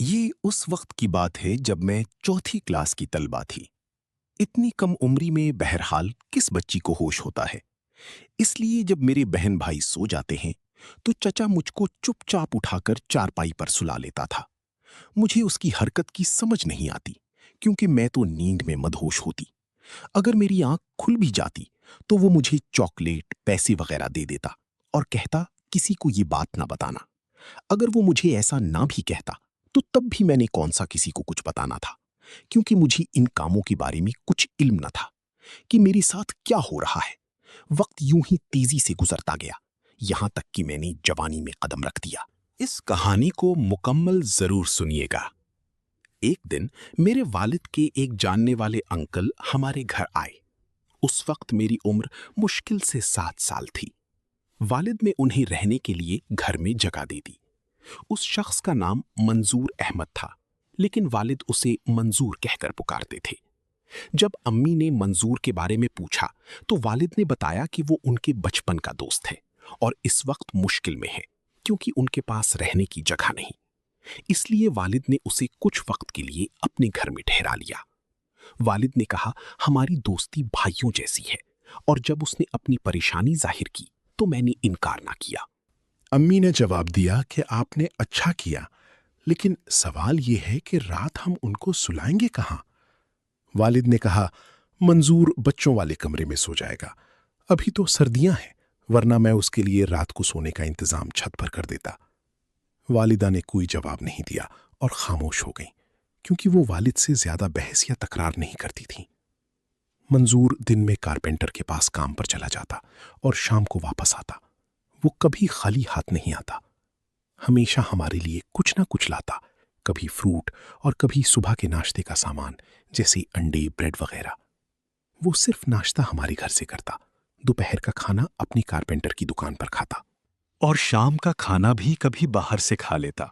یہ اس وقت کی بات ہے جب میں چوتھی کلاس کی طلبہ تھی۔ اتنی کم عمری میں بہرحال کس بچی کو ہوش ہوتا ہے؟ اس لیے جب میرے بہن بھائی سو جاتے ہیں تو چچا مجھ کو چپ چاپ اٹھا کر چارپائی پر سلا لیتا تھا۔ مجھے اس کی حرکت کی سمجھ نہیں آتی کیونکہ میں تو نیند میں مدہوش ہوتی۔ اگر میری آنکھ کھل بھی جاتی تو وہ مجھے چاکلیٹ، پیسے وغیرہ دے دیتا اور کہتا کسی کو یہ بات نہ بتانا۔ اگر وہ مجھے ایسا نہ بھی کہتا تو تب بھی میں نے کون سا کسی کو کچھ بتانا تھا، کیونکہ مجھے ان کاموں کے بارے میں کچھ علم نہ تھا کہ میرے ساتھ کیا ہو رہا ہے۔ وقت یوں ہی تیزی سے گزرتا گیا، یہاں تک کہ میں نے جوانی میں قدم رکھ دیا۔ اس کہانی کو مکمل ضرور سنیے گا۔ ایک دن میرے والد کے ایک جاننے والے انکل ہمارے گھر آئے۔ اس وقت میری عمر مشکل سے 7 سال تھی۔ والد نے انہیں رہنے کے لیے گھر میں جگہ دے دی۔ اس شخص کا نام منظور احمد تھا، لیکن والد اسے منظور کہہ کر پکارتے تھے۔ جب امی نے منظور کے بارے میں پوچھا تو والد نے بتایا کہ وہ ان کے بچپن کا دوست ہے اور اس وقت مشکل میں ہے کیونکہ ان کے پاس رہنے کی جگہ نہیں۔ اس لیے والد نے اسے کچھ وقت کے لیے اپنے گھر میں ٹھہرا لیا۔ والد نے کہا ہماری دوستی بھائیوں جیسی ہے، اور جب اس نے اپنی پریشانی ظاہر کی تو میں نے انکار نہ کیا۔ امی نے جواب دیا کہ آپ نے اچھا کیا، لیکن سوال یہ ہے کہ رات ہم ان کو سلائیں گے کہاں؟ والد نے کہا منظور بچوں والے کمرے میں سو جائے گا، ابھی تو سردیاں ہیں، ورنہ میں اس کے لیے رات کو سونے کا انتظام چھت پر کر دیتا۔ والدہ نے کوئی جواب نہیں دیا اور خاموش ہو گئیں، کیونکہ وہ والد سے زیادہ بحث یا تکرار نہیں کرتی تھیں۔ منظور دن میں کارپینٹر کے پاس کام پر چلا جاتا اور شام کو واپس آتا۔ وہ کبھی خالی ہاتھ نہیں آتا، ہمیشہ ہمارے لیے کچھ نہ کچھ لاتا، کبھی فروٹ اور کبھی صبح کے ناشتے کا سامان جیسے انڈے، بریڈ وغیرہ۔ وہ صرف ناشتہ ہمارے گھر سے کرتا، دوپہر کا کھانا اپنی کارپینٹر کی دکان پر کھاتا، اور شام کا کھانا بھی کبھی باہر سے کھا لیتا۔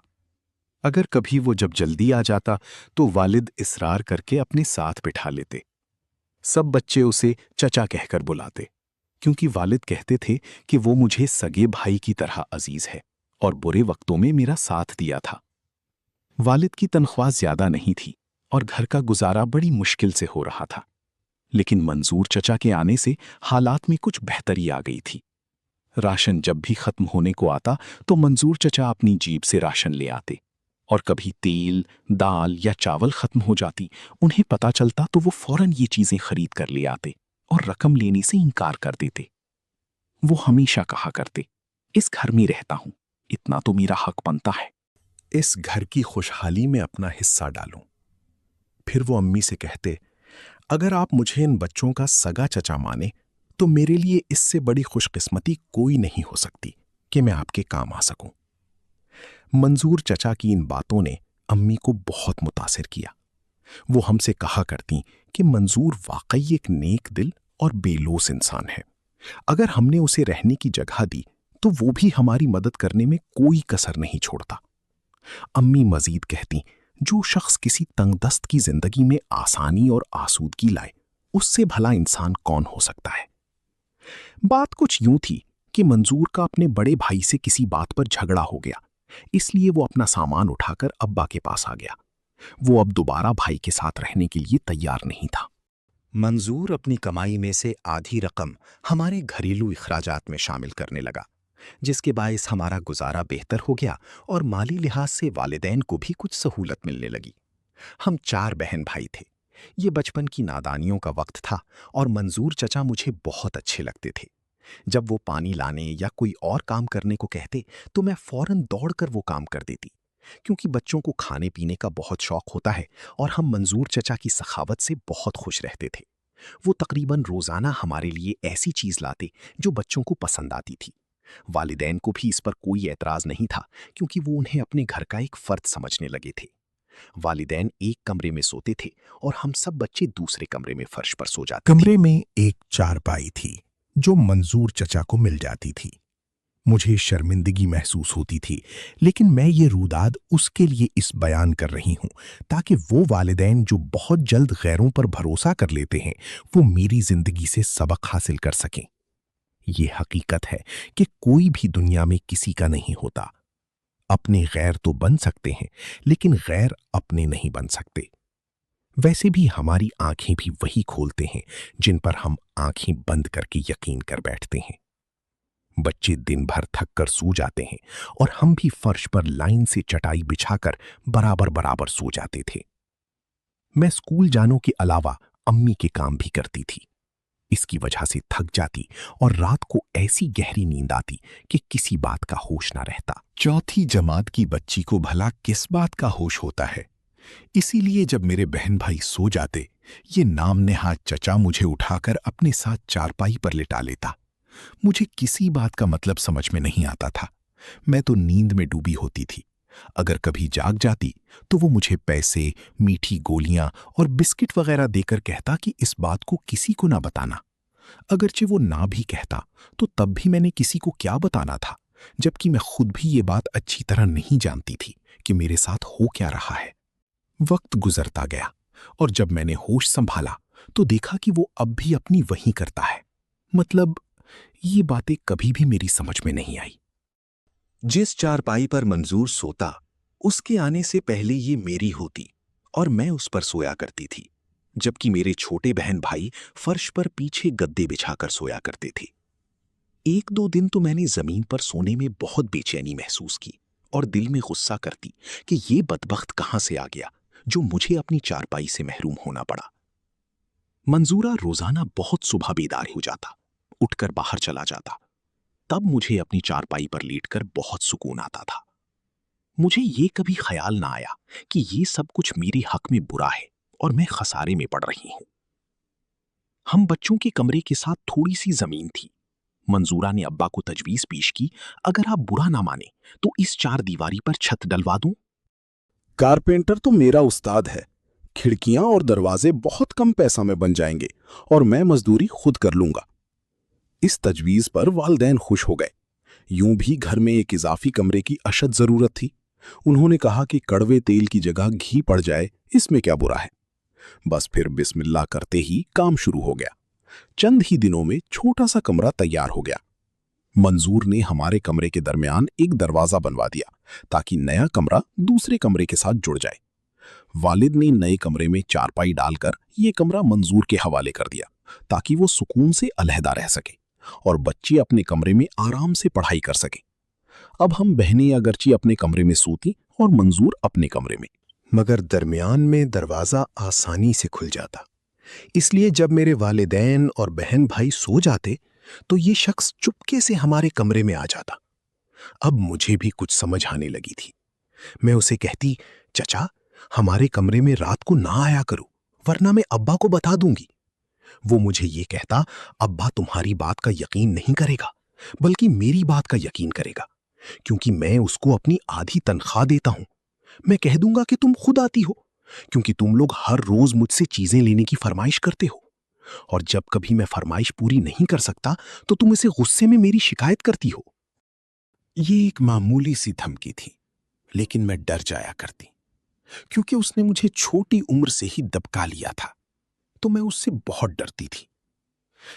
اگر کبھی وہ جب جلدی آ جاتا تو والد اصرار کر کے اپنے ساتھ بٹھا لیتے۔ سب بچے اسے چچا کہہ کر بلاتے، کیونکہ والد کہتے تھے کہ وہ مجھے سگے بھائی کی طرح عزیز ہے اور برے وقتوں میں میرا ساتھ دیا تھا۔ والد کی تنخواہ زیادہ نہیں تھی اور گھر کا گزارا بڑی مشکل سے ہو رہا تھا، لیکن منظور چچا کے آنے سے حالات میں کچھ بہتری آ گئی تھی۔ راشن جب بھی ختم ہونے کو آتا تو منظور چچا اپنی جیب سے راشن لے آتے، اور کبھی تیل، دال یا چاول ختم ہو جاتی، انہیں پتہ چلتا تو وہ فوراً یہ چیزیں خرید کر لے آتے اور رقم لینے سے انکار کر دیتے۔ وہ ہمیشہ کہا کرتے، اس گھر میں رہتا ہوں، اتنا تو میرا حق بنتا ہے۔ اس گھر کی خوشحالی میں اپنا حصہ ڈالوں۔ پھر وہ امی سے کہتے، اگر آپ مجھے ان بچوں کا سگا چچا مانے تو میرے لیے اس سے بڑی خوش قسمتی کوئی نہیں ہو سکتی کہ میں آپ کے کام آ سکوں۔ منظور چچا کی ان باتوں نے امی کو بہت متاثر کیا۔ وہ ہم سے کہا کرتی کہ منظور واقعی ایک نیک دل اور بے لوث انسان ہے۔ اگر ہم نے اسے رہنے کی جگہ دی تو وہ بھی ہماری مدد کرنے میں کوئی کسر نہیں چھوڑتا۔ امی مزید کہتی، جو شخص کسی تنگ دست کی زندگی میں آسانی اور آسودگی لائے، اس سے بھلا انسان کون ہو سکتا ہے؟ بات کچھ یوں تھی کہ منظور کا اپنے بڑے بھائی سے کسی بات پر جھگڑا ہو گیا، اس لیے وہ اپنا سامان اٹھا کر ابا کے پاس آ گیا۔ وہ اب دوبارہ بھائی کے ساتھ رہنے کے لیے تیار نہیں تھا۔ منظور اپنی کمائی میں سے آدھی رقم ہمارے گھریلو اخراجات میں شامل کرنے لگا، جس کے باعث ہمارا گزارا بہتر ہو گیا اور مالی لحاظ سے والدین کو بھی کچھ سہولت ملنے لگی۔ ہم 4 بہن بھائی تھے۔ یہ بچپن کی نادانیوں کا وقت تھا اور منظور چچا مجھے بہت اچھے لگتے تھے۔ جب وہ پانی لانے یا کوئی اور کام کرنے کو کہتے تو میں فوراً دوڑ کر وہ کام کر دیتی، کیونکہ بچوں کو کھانے پینے کا بہت شوق ہوتا ہے اور ہم منظور چچا کی سخاوت سے بہت خوش رہتے تھے۔ وہ تقریباً روزانہ ہمارے لیے ایسی چیز لاتے جو بچوں کو پسند آتی تھی۔ والدین کو بھی اس پر کوئی اعتراض نہیں تھا، کیونکہ وہ انہیں اپنے گھر کا ایک فرد سمجھنے لگے تھے۔ والدین ایک کمرے میں سوتے تھے اور ہم سب بچے دوسرے کمرے میں فرش پر سو جاتے تھے۔ کمرے میں ایک چارپائی تھی جو منظور چچا کو مل جاتی تھی۔ مجھے شرمندگی محسوس ہوتی تھی، لیکن میں یہ روداد اس کے لیے اس بیان کر رہی ہوں تاکہ وہ والدین جو بہت جلد غیروں پر بھروسہ کر لیتے ہیں وہ میری زندگی سے سبق حاصل کر سکیں۔ یہ حقیقت ہے کہ کوئی بھی دنیا میں کسی کا نہیں ہوتا۔ اپنے غیر تو بن سکتے ہیں لیکن غیر اپنے نہیں بن سکتے۔ ویسے بھی ہماری آنکھیں بھی وہی کھولتے ہیں جن پر ہم آنکھیں بند کر کے یقین کر بیٹھتے ہیں۔ بچے دن بھر تھک کر سو جاتے ہیں اور ہم بھی فرش پر لائن سے چٹائی بچھا کر برابر برابر سو جاتے تھے۔ میں اسکول جانوں کے علاوہ امی کے کام بھی کرتی تھی۔ اس کی وجہ سے تھک جاتی اور رات کو ایسی گہری نیند آتی کہ کسی بات کا ہوش نہ رہتا۔ چوتھی جماعت کی بچی کو بھلا کس بات کا ہوش ہوتا ہے؟ اسی لیے جب میرے بہن بھائی سو جاتے، یہ نام نہاد چچا مجھے اٹھا کر اپنے ساتھ چارپائی پر لٹا لیتا۔ مجھے کسی بات کا مطلب سمجھ میں نہیں آتا تھا۔ میں تو نیند میں ڈوبی ہوتی تھی۔ اگر کبھی جاگ جاتی تو وہ مجھے پیسے، میٹھی گولیاں اور بسکٹ وغیرہ دے کر کہتا کہ اس بات کو کسی کو نہ بتانا۔ اگرچہ وہ نہ بھی کہتا تو تب بھی میں نے کسی کو کیا بتانا تھا، جبکہ میں خود بھی یہ بات اچھی طرح نہیں جانتی تھی کہ میرے ساتھ ہو کیا رہا ہے۔ وقت گزرتا گیا اور جب میں نے ہوش سنبھالا تو دیکھا کہ وہ اب بھی اپنی وہی کرتا ہے۔ مطلب یہ باتیں کبھی بھی میری سمجھ میں نہیں آئی۔ جس چارپائی پر منظور سوتا، اس کے آنے سے پہلے یہ میری ہوتی اور میں اس پر سویا کرتی تھی، جبکہ میرے چھوٹے بہن بھائی فرش پر پیچھے گدے بچھا کر سویا کرتے تھے۔ ایک دو دن تو میں نے زمین پر سونے میں بہت بے چینی محسوس کی اور دل میں غصہ کرتی کہ یہ بدبخت کہاں سے آ گیا جو مجھے اپنی چارپائی سے محروم ہونا پڑا۔ منظورہ روزانہ بہت صبح بیدار ہو جاتا، اٹھ کر باہر چلا جاتا، تب مجھے اپنی چارپائی پر لیٹ کر بہت سکون آتا تھا۔ مجھے یہ کبھی خیال نہ آیا کہ یہ سب کچھ میرے حق میں برا ہے اور میں خسارے میں پڑ رہی ہوں۔ ہم بچوں کے کمرے کے ساتھ تھوڑی سی زمین تھی۔ منظورہ نے ابا کو تجویز پیش کی، اگر آپ برا نہ مانیں تو اس چار دیواری پر چھت ڈلوا دوں۔ کارپینٹر تو میرا استاد ہے۔ کھڑکیاں اور دروازے بہت کم پیسہ میں بن جائیں گے اور میں مزدوری خود کر لوں گا۔ اس تجویز پر والدین خوش ہو گئے۔ یوں بھی گھر میں ایک اضافی کمرے کی اشد ضرورت تھی۔ انہوں نے کہا کہ کڑوے تیل کی جگہ گھی پڑ جائے، اس میں کیا برا ہے۔ بس پھر بسم اللہ کرتے ہی کام شروع ہو گیا۔ چند ہی دنوں میں چھوٹا سا کمرہ تیار ہو گیا۔ منظور نے ہمارے کمرے کے درمیان ایک دروازہ بنوا دیا تاکہ نیا کمرہ دوسرے کمرے کے ساتھ جڑ جائے۔ والد نے نئے کمرے میں چارپائی ڈال کر یہ کمرہ منظور کے حوالے کر دیا تاکہ وہ سکون سے علیحدہ رہ سکے اور بچے اپنے کمرے میں آرام سے پڑھائی کر سکیں۔ اب ہم بہنیں اگرچہ اپنے کمرے میں سوتی اور منظور اپنے کمرے میں، مگر درمیان میں دروازہ آسانی سے کھل جاتا۔ اس لیے جب میرے والدین اور بہن بھائی سو جاتے تو یہ شخص چپکے سے ہمارے کمرے میں آ جاتا۔ اب مجھے بھی کچھ سمجھ آنے لگی تھی۔ میں اسے کہتی، چچا ہمارے کمرے میں رات کو نہ آیا کرو ورنہ میں ابا کو بتا دوں گی۔ وہ مجھے یہ کہتا، ابا تمہاری بات کا یقین نہیں کرے گا بلکہ میری بات کا یقین کرے گا، کیونکہ میں اس کو اپنی آدھی تنخواہ دیتا ہوں۔ میں کہہ دوں گا کہ تم خود آتی ہو کیونکہ تم لوگ ہر روز مجھ سے چیزیں لینے کی فرمائش کرتے ہو، اور جب کبھی میں فرمائش پوری نہیں کر سکتا تو تم اسے غصے میں میری شکایت کرتی ہو۔ یہ ایک معمولی سی دھمکی تھی، لیکن میں ڈر جایا کرتی کیونکہ اس نے مجھے چھوٹی عمر سے ہی دبکا لیا تھا، تو میں اس سے بہت ڈرتی تھی۔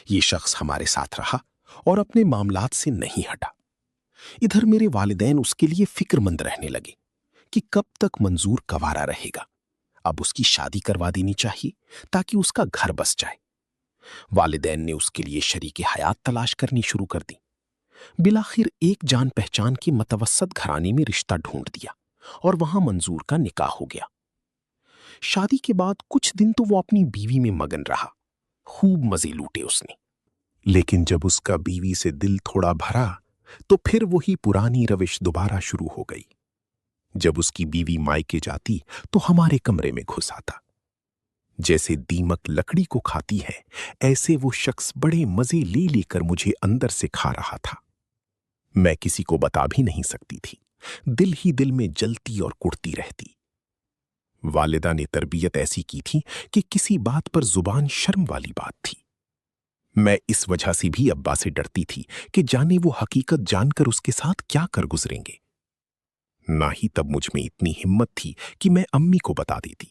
یہ شخص ہمارے ساتھ رہا اور اپنے معاملات سے نہیں ہٹا۔ ادھر میرے والدین اس کے لیے فکر مند رہنے لگے کہ کب تک منظور کنوارا رہے گا، اب اس کی شادی کروا دینی چاہیے تاکہ اس کا گھر بس جائے۔ والدین نے اس کے لیے شریک حیات تلاش کرنی شروع کر دی۔ بالآخر ایک جان پہچان کے متوسط گھرانے میں رشتہ ڈھونڈ دیا اور وہاں منظور کا نکاح ہو گیا۔ شادی کے بعد کچھ دن تو وہ اپنی بیوی میں مگن رہا، خوب مزے لوٹے اس نے، لیکن جب اس کا بیوی سے دل تھوڑا بھرا تو پھر وہی پرانی روش دوبارہ شروع ہو گئی۔ جب اس کی بیوی مائکے جاتی تو ہمارے کمرے میں گھس آتا۔ جیسے دیمک لکڑی کو کھاتی ہے، ایسے وہ شخص بڑے مزے لے لے کر مجھے اندر سے کھا رہا تھا۔ میں کسی کو بتا بھی نہیں سکتی تھی، دل ہی دل میں جلتی اور کڑتی رہتی۔ والدہ نے تربیت ایسی کی تھی کہ کسی بات پر زبان شرم والی بات تھی۔ میں اس وجہ سے بھی ابا سے ڈرتی تھی کہ جانے وہ حقیقت جان کر اس کے ساتھ کیا کر گزریں گے۔ نہ ہی تب مجھ میں اتنی ہمت تھی کہ میں امی کو بتا دیتی۔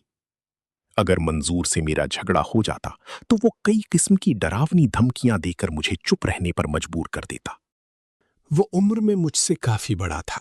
اگر منظور سے میرا جھگڑا ہو جاتا تو وہ کئی قسم کی ڈراونی دھمکیاں دے کر مجھے چپ رہنے پر مجبور کر دیتا۔ وہ عمر میں مجھ سے کافی بڑا تھا،